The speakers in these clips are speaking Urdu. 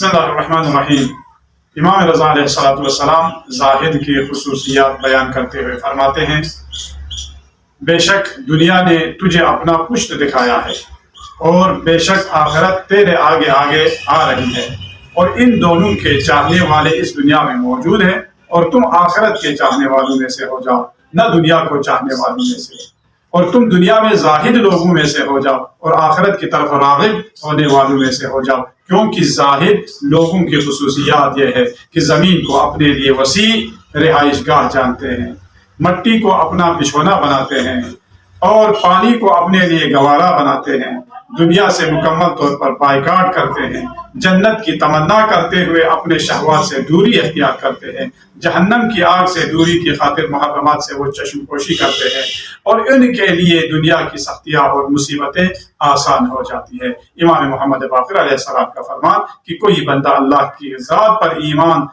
بسم اللہ الرحمن الرحیم۔ امام رضا علیہ السلام زاہد کی خصوصیات بیان کرتے ہوئے فرماتے ہیں، بے شک دنیا نے تجھے اپنا پشت دکھایا ہے اور بے شک آخرت تیرے آگے آگے آ رہی ہے، اور ان دونوں کے چاہنے والے اس دنیا میں موجود ہیں، اور تم آخرت کے چاہنے والوں میں سے ہو جاؤ، نہ دنیا کو چاہنے والوں میں سے، اور تم دنیا میں زاہد لوگوں میں سے ہو جاؤ اور آخرت کی طرف راغب ہونے والوں میں سے ہو جاؤ، کیونکہ زاہد لوگوں کی خصوصیات یہ ہے کہ زمین کو اپنے لیے وسیع رہائش گاہ جانتے ہیں، مٹی کو اپنا بچھونا بناتے ہیں اور پانی کو اپنے لیے گوارا بناتے ہیں، دنیا سے مکمل طور پر بائیکاٹ کرتے ہیں، جنت کی تمنا کرتے ہوئے اپنے شہوات سے دوری اختیار کرتے ہیں، جہنم کی آگ سے دوری کی خاطر محرمات سے وہ چشم پوشی کرتے ہیں، اور ان کے لیے دنیا کی سختیاں اور مصیبتیں آسان ہو جاتی ہے۔ امام محمد باقر علیہ السلام کا فرمان کہ کوئی بندہ اللہ کی ذات پر ایمان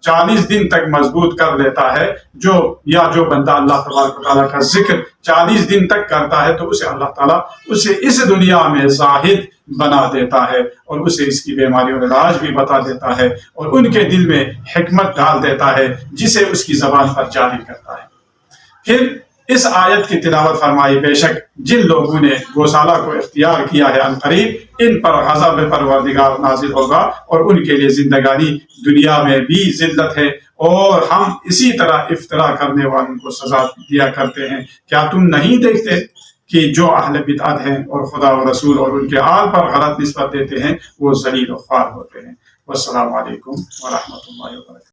40 دن تک مضبوط کر لیتا ہے، جو بندہ اللہ تبارک و تعالیٰ کا ذکر 40 دن تک کرتا ہے، تو اسے اللہ تعالیٰ اسے اس دنیا میں زاہد بنا دیتا ہے، اور اسے اس کی بیماریوں کا علاج بھی بتا دیتا ہے، اور ان کے دل میں حکمت ڈال دیتا ہے جسے اس کی زبان پر جاری کرتا ہے۔ پھر اس آیت کی تلاوت فرمائی، بے شک جن لوگوں نے گوسالہ کو اختیار کیا ہے عنقریب ان پر غضب پروردگار نازل ہوگا، اور ان کے لیے زندگانی دنیا میں بھی ذلت ہے، اور ہم اسی طرح افطرا کرنے والوں کو سزا دیا کرتے ہیں۔ کیا تم نہیں دیکھتے کہ جو اہل بدعت ہیں اور خدا و رسول اور ان کے آل پر غلط نسبت دیتے ہیں وہ ذلیل و خوار ہوتے ہیں۔ والسلام علیکم ورحمۃ اللہ وبرکاتہ۔